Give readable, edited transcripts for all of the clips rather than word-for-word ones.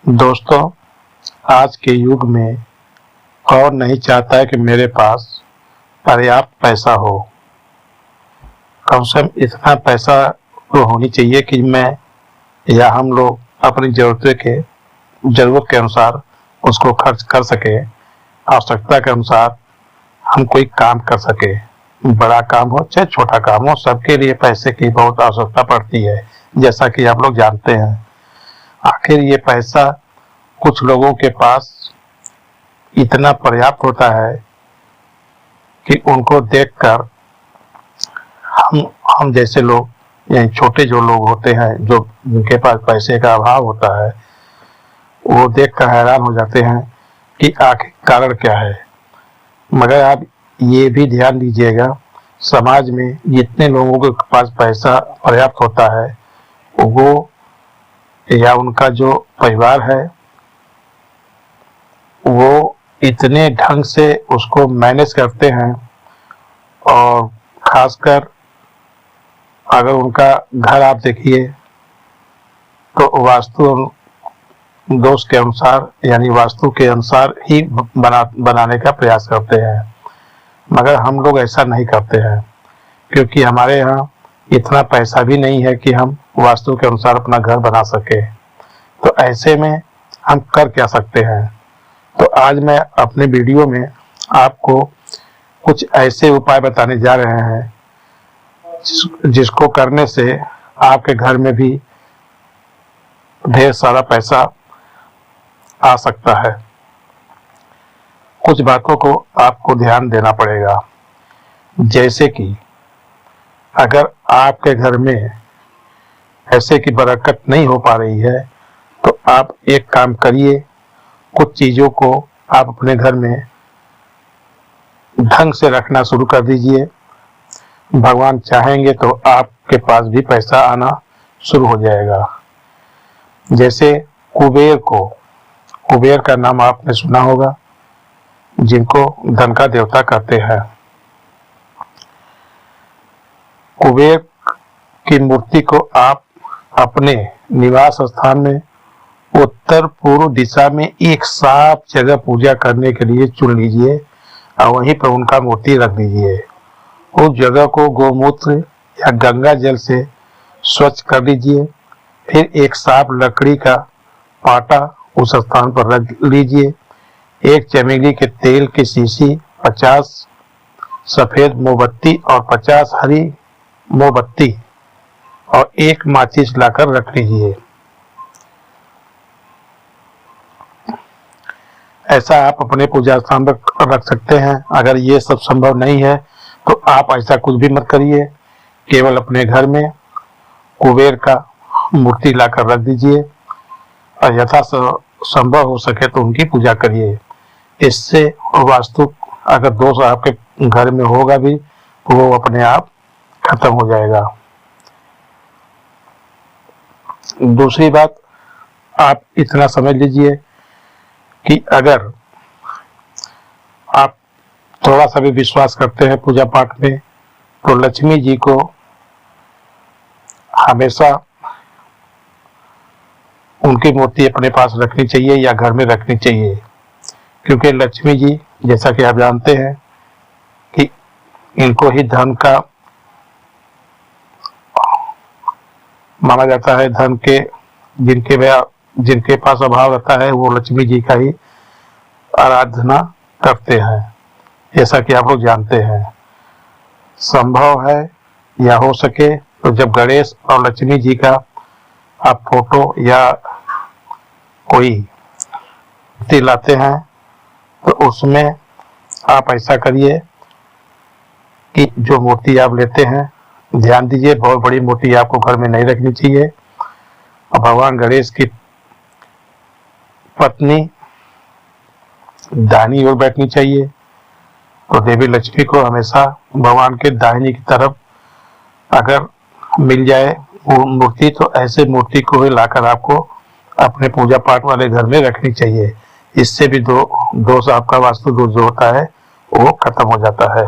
दोस्तों, आज के युग में कौन नहीं चाहता है कि मेरे पास पर्याप्त पैसा हो। कम से कम इतना पैसा तो होनी चाहिए कि मैं या हम लोग अपनी ज़रूरत के अनुसार उसको खर्च कर सके। आवश्यकता के अनुसार हम कोई काम कर सके, बड़ा काम हो चाहे छोटा काम हो, सबके लिए पैसे की बहुत आवश्यकता पड़ती है, जैसा कि आप लोग जानते हैं। आखिर ये पैसा कुछ लोगों के पास इतना पर्याप्त होता है कि उनको देखकर हम जैसे लोग, यानी छोटे जो लोग होते हैं, जो जिनके पास पैसे का अभाव होता है, वो देखकर हैरान हो जाते हैं कि आखिर कारण क्या है। मगर आप ये भी ध्यान दीजिएगा, समाज में जितने लोगों के पास पैसा पर्याप्त होता है, वो या उनका जो परिवार है, वो इतने ढंग से उसको मैनेज करते हैं। और खासकर अगर उनका घर आप देखिए तो वास्तु दोष के अनुसार, यानी वास्तु के अनुसार ही बनाने का प्रयास करते हैं। मगर हम लोग ऐसा नहीं करते हैं, क्योंकि हमारे यहाँ इतना पैसा भी नहीं है कि हम वास्तु के अनुसार अपना घर बना सके। तो ऐसे में हम कर क्या सकते हैं? तो आज मैं अपने वीडियो में आपको कुछ ऐसे उपाय बताने जा रहे हैं जिसको करने से आपके घर में भी ढेर सारा पैसा आ सकता है। कुछ बातों को आपको ध्यान देना पड़ेगा, जैसे कि अगर आपके घर में पैसे की बरकत नहीं हो पा रही है, तो आप एक काम करिए, कुछ चीज़ों को आप अपने घर में ढंग से रखना शुरू कर दीजिए। भगवान चाहेंगे तो आपके पास भी पैसा आना शुरू हो जाएगा। जैसे कुबेर का नाम आपने सुना होगा, जिनको धन का देवता कहते हैं। कुबेर की मूर्ति को आप अपने निवास स्थान में उत्तर पूर्व दिशा में एक साफ जगह पूजा करने के लिए चुन लीजिए और वहीं पर उनका मूर्ति रख दीजिए। उस जगह को गोमूत्र या गंगा जल से स्वच्छ कर लीजिए। फिर एक साफ लकड़ी का पाटा उस स्थान पर रख लीजिए। एक चमेली के तेल की शीशी, 50 सफेद मोमबत्ती और 50 हरी मोमबत्ती और एक माचिस लाकर रख लीजिए। ऐसा आप अपने पूजा स्थान पर रख सकते हैं। अगर ये सब संभव नहीं है तो आप ऐसा कुछ भी मत करिए, केवल अपने घर में कुबेर का मूर्ति लाकर रख दीजिए और यथा संभव हो सके तो उनकी पूजा करिए। इससे वास्तु अगर दोष आपके घर में होगा भी तो वो अपने आप खत्म हो जाएगा। दूसरी बात, आप इतना समझ लीजिए कि अगर आप थोड़ा सा भी विश्वास करते हैं पूजा पाठ में, तो लक्ष्मी जी को हमेशा उनकी मूर्ति अपने पास रखनी चाहिए या घर में रखनी चाहिए। क्योंकि लक्ष्मी जी, जैसा कि आप जानते हैं कि इनको ही धन का माना जाता है। धन के जिनके पास अभाव रहता है, वो लक्ष्मी जी का ही आराधना करते हैं, जैसा कि आप लोग जानते हैं। संभव है या हो सके तो जब गणेश और लक्ष्मी जी का आप फोटो या कोई मूर्ति लाते हैं, तो उसमें आप ऐसा करिए कि जो मूर्ति आप लेते हैं, ध्यान दीजिए, बहुत बड़ी मूर्ति आपको घर में नहीं रखनी चाहिए। और भगवान गणेश की पत्नी दाहिनी ओर बैठनी चाहिए। तो देवी लक्ष्मी को हमेशा भगवान के दाहिनी की तरफ अगर मिल जाए वो मूर्ति, तो ऐसे मूर्ति को ही लाकर आपको अपने पूजा पाठ वाले घर में रखनी चाहिए। इससे भी दोष आपका वास्तु दोष जो होता है वो खत्म हो जाता है।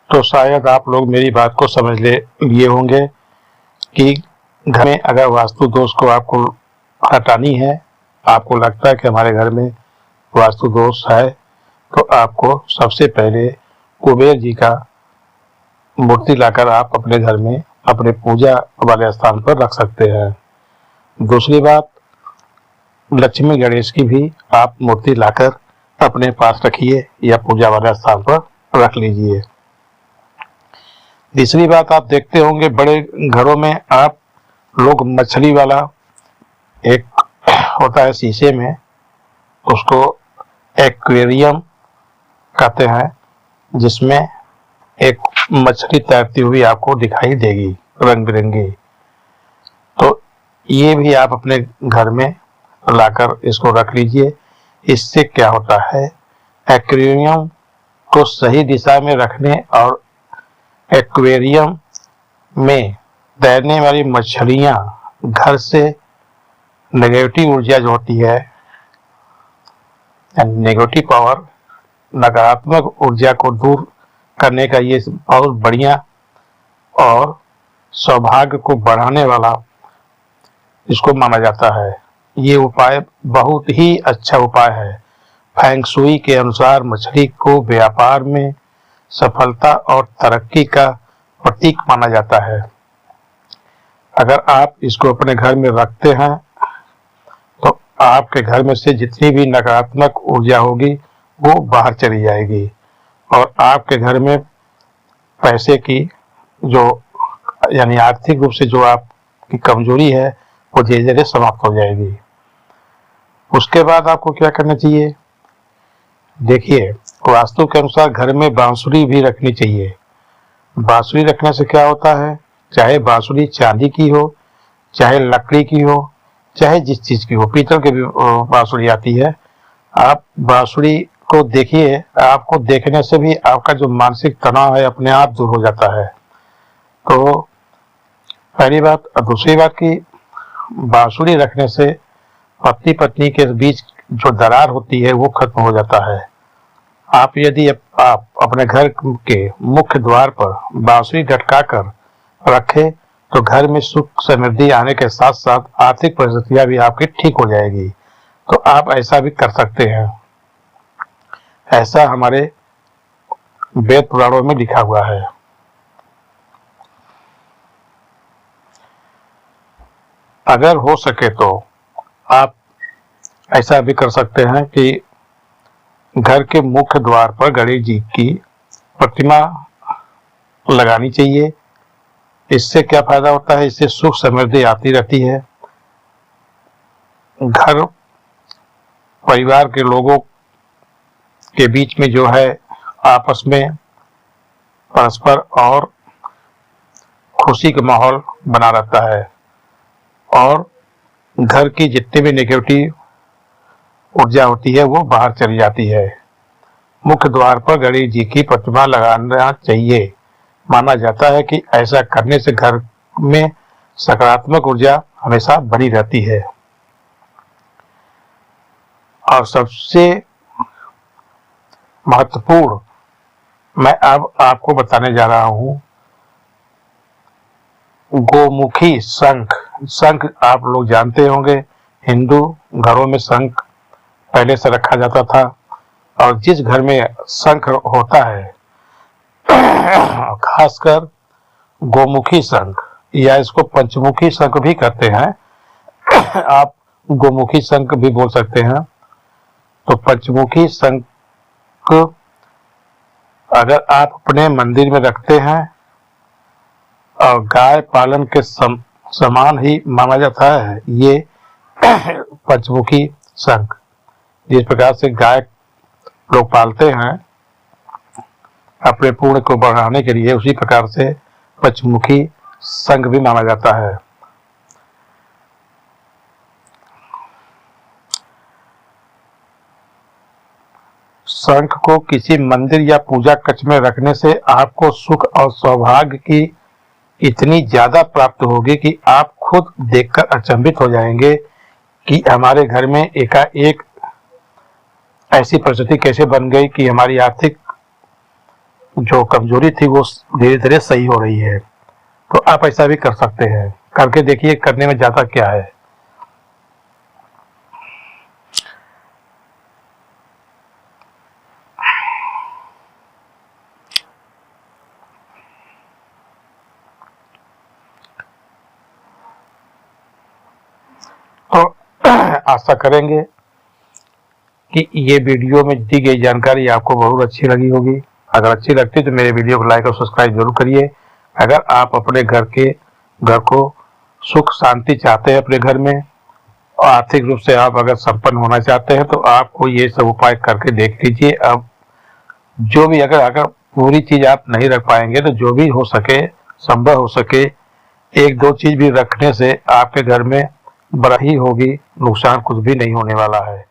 तो शायद आप लोग मेरी बात को समझ लिए होंगे कि घर में अगर वास्तु दोष को आपको हटानी है, आपको लगता है कि हमारे घर में वास्तु दोष है, तो आपको सबसे पहले कुबेर जी का मूर्ति लाकर आप अपने घर में अपने पूजा वाले स्थान पर रख सकते हैं। दूसरी बात, लक्ष्मी गणेश की भी आप मूर्ति लाकर अपने पास रखिए या पूजा वाले स्थान पर रख लीजिए। तीसरी बात, आप देखते होंगे बड़े घरों में आप लोग मछली वाला एक होता है शीशे में, उसको एक्वेरियम कहते हैं, जिसमें एक मछली तैरती हुई आपको दिखाई देगी रंग बिरंगी। तो ये भी आप अपने घर में लाकर इसको रख लीजिए। इससे क्या होता है, एक्वेरियम को सही दिशा में रखने और एक्वेरियम में तैरने वाली मछलियां घर से नेगेटिव ऊर्जा जो होती है, नेगेटिव पावर, नकारात्मक ऊर्जा को दूर करने का ये बहुत बढ़िया और सौभाग्य को बढ़ाने वाला इसको माना जाता है। ये उपाय बहुत ही अच्छा उपाय है। फेंग शुई के अनुसार मछली को व्यापार में सफलता और तरक्की का प्रतीक माना जाता है। अगर आप इसको अपने घर में रखते हैं तो आपके घर में से जितनी भी नकारात्मक ऊर्जा होगी वो बाहर चली जाएगी और आपके घर में पैसे की जो यानी आर्थिक रूप से जो आपकी कमजोरी है वो धीरे धीरे समाप्त हो जाएगी। उसके बाद आपको क्या करना चाहिए, देखिए वास्तु के अनुसार घर में बांसुरी भी रखनी चाहिए। बांसुरी रखने से क्या होता है, चाहे बांसुरी चांदी की हो, चाहे लकड़ी की हो, चाहे जिस चीज की हो, पीतल की भी बांसुरी आती है। आप बांसुरी को देखिए, आपको देखने से भी आपका जो मानसिक तनाव है अपने आप दूर हो जाता है। तो पहली बात। दूसरी बात की बांसुरी रखने से पति पत्नी के बीच जो दरार होती है वो खत्म हो जाता है। आप यदि आप अपने घर के मुख्य द्वार पर बांसुरी लटका कर रखें तो घर में सुख समृद्धि आने के साथ साथ आर्थिक परिस्थितियां भी आपकी ठीक हो जाएगी। तो आप ऐसा भी कर सकते हैं। ऐसा हमारे वेद पुराणों में लिखा हुआ है। अगर हो सके तो आप ऐसा भी कर सकते हैं कि घर के मुख्य द्वार पर गणेश जी की प्रतिमा लगानी चाहिए। इससे क्या फायदा होता है, इससे सुख समृद्धि आती रहती है। घर परिवार के लोगों के बीच में जो है आपस में परस्पर और खुशी का माहौल बना रहता है और घर की जितनी भी नेगेटिव ऊर्जा होती है वो बाहर चली जाती है। मुख्य द्वार पर गणेश जी की प्रतिमा लगाना चाहिए। माना जाता है कि ऐसा करने से घर में सकारात्मक ऊर्जा हमेशा बनी रहती है। और सबसे महत्वपूर्ण मैं अब आपको बताने जा रहा हूं, गोमुखी शंख। शंख आप लोग जानते होंगे, हिंदू घरों में शंख पहले से रखा जाता था और जिस घर में शंख होता है खासकर गोमुखी शंख या इसको पंचमुखी शंख भी कहते हैं आप गोमुखी शंख भी बोल सकते हैं। तो पंचमुखी शंख अगर आप अपने मंदिर में रखते हैं और गाय पालन के समान ही माना जाता है ये पंचमुखी शंख। जिस प्रकार से गाय लोग पालते हैं अपने पुण्य को बढ़ाने के लिए, उसी प्रकार से पंचमुखी शंख भी माना जाता है। शंख को किसी मंदिर या पूजा कक्ष में रखने से आपको सुख और सौभाग्य की इतनी ज्यादा प्राप्त होगी कि आप खुद देखकर अचंभित हो जाएंगे कि हमारे घर में एकाएक ऐसी परिस्थिति कैसे बन गई कि हमारी आर्थिक जो कमजोरी थी वो धीरे धीरे सही हो रही है। तो आप ऐसा भी कर सकते हैं, करके देखिए, करने में ज्यादा क्या है। आशा करेंगे कि ये वीडियो में दी गई जानकारी आपको बहुत अच्छी लगी होगी। अगर अच्छी लगती है तो मेरे वीडियो को लाइक और सब्सक्राइब जरूर करिए। अगर आप अपने घर को सुख शांति चाहते हैं अपने घर में, और आर्थिक रूप से आप अगर संपन्न होना चाहते हैं, तो आपको ये सब उपाय करके देख लीजिए। अब जो भी अगर पूरी चीज आप नहीं रख पाएंगे तो जो भी हो सके, संभव हो सके, एक दो चीज भी रखने से आपके घर में बढ़ी होगी, नुकसान कुछ भी नहीं होने वाला है।